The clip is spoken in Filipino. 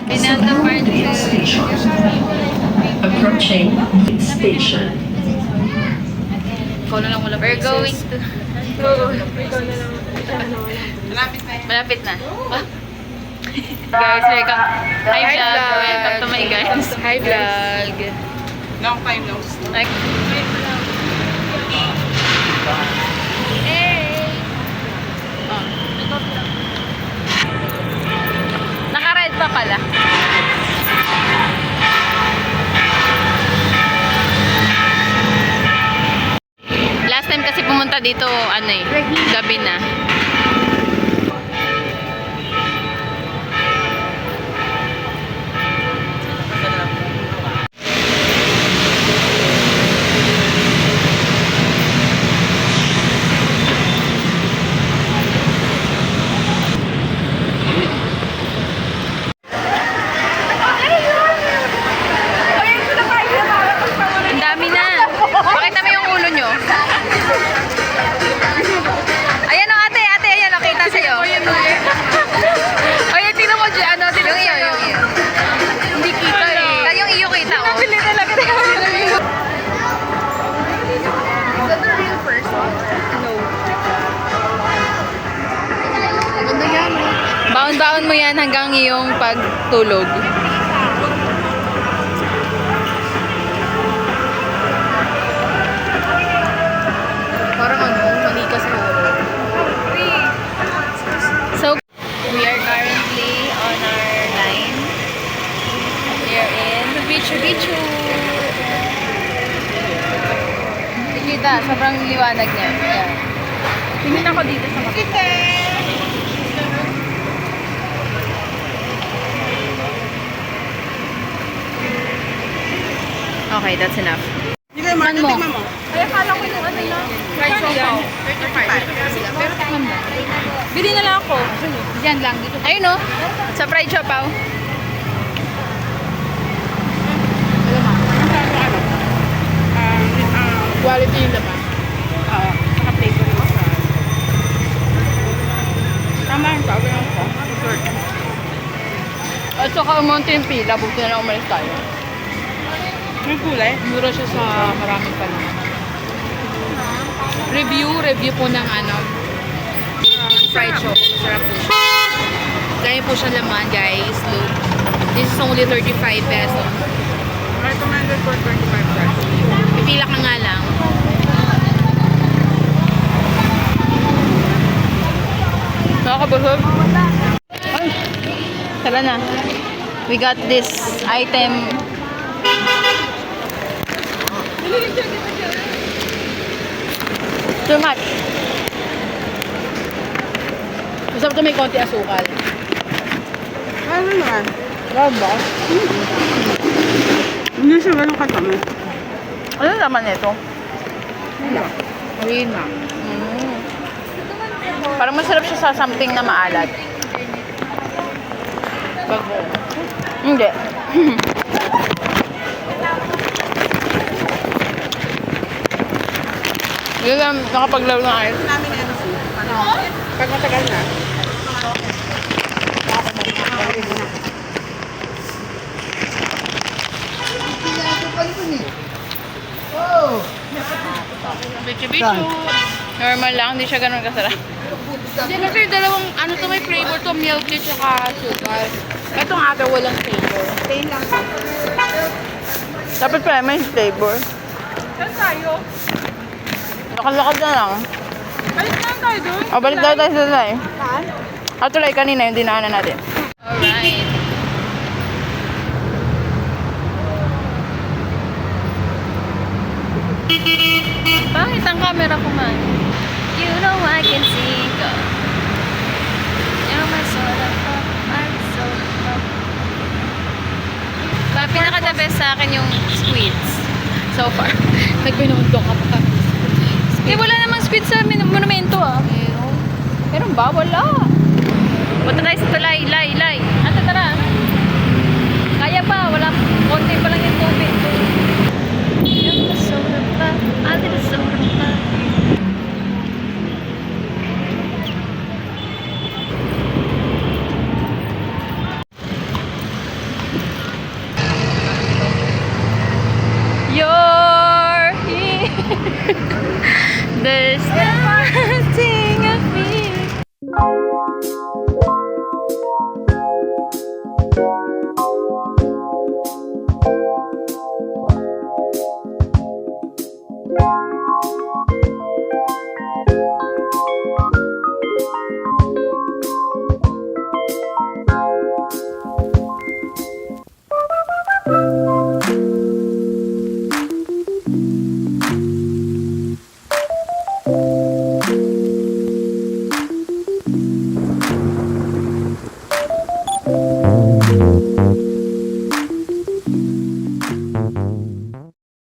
Binanda Part 2. Station. Approaching station. Ikaw na lang wala. We're going to... Malapit na. Guys, welcome. Hi vlog. Welcome to my guys. Hi vlog. Long time no see. Like, hey! Oh. Naka-red pa pala. Last time kasi pumunta dito, ano eh, gabi na. Ang dami na. Pakita mo yung ulo nyo. Ayan o ate, ayan nakita sa'yo. Ayan, tingnan mo dyan, ano, tingnan mo sa'yo. Yung iyo. Hindi kita eh. Yung iyo kita o. Nabili talaga. Is that the real person? No. Ganda yan. Baon-baon mo yan hanggang iyong pagtulog. Parang ano, mali kasi so, we are currently on our line. We are in Bichu. Kita, sobrang liwanag niya. Ayan. Tingin ako dito sa makita. Okay, that's enough. Tikman mo. Tikman mo. Ay, akala ko yung ano lang. Fried sopaw. 35. Pero tikman mo. Bili na lang ako. Diyan lang. Dito. Ayun o. Sa fried sopaw. Quality yung laman. Oo. Saka flavor yung isa. Tama yung sabi ng ko. At saka umunti yung pila. Buti na lang umalis tayo. May kulay. Mura siya sa maraming pala. Review po ng ano, fried shop. Sarap po siya. Gaya po siya laman, guys. Look. This is only 35 pesos. Recommended for 25 pesos. Pipila ka nga lang. Nakakabusog. Ay! Tara na. We got this item. Too much. Gusto ko may konti asukal. Ano naman? Wow ba? Hindi siya ganun katami. Ano naman ito? Harina. Parang masarap siya sa something na maalat. Bago. Hindi. Hindi lang nakapaglaro ng ice. Namin ano po. Pag matagal na. Bichu-bichu. Normal lang, hindi siya ganun kasarap. Hindi kasi dalawang ano to may flavor to, milk tea tsaka sugar. Itong other walang flavor. Plain lang. Dapat pala may flavor. Saan tayo? Nakalakad na lang. Balik na tayo doon. O, balik tayo sa tulay. Saan? Tulay kanina, yung dinaanan natin. Alright. Bakit ang camera ko man? You know I can sing. You're my soul of love, my soul of love. Pinaka-the best sa akin yung squids. So far. Nagpinundo ka pa. Eh, wala namang squid sa monumento ah. Meron ba? Wala. Punta tayo sa tulay. Lay. Ate, tara. Kaya pa. Wala. Konti pa lang yun.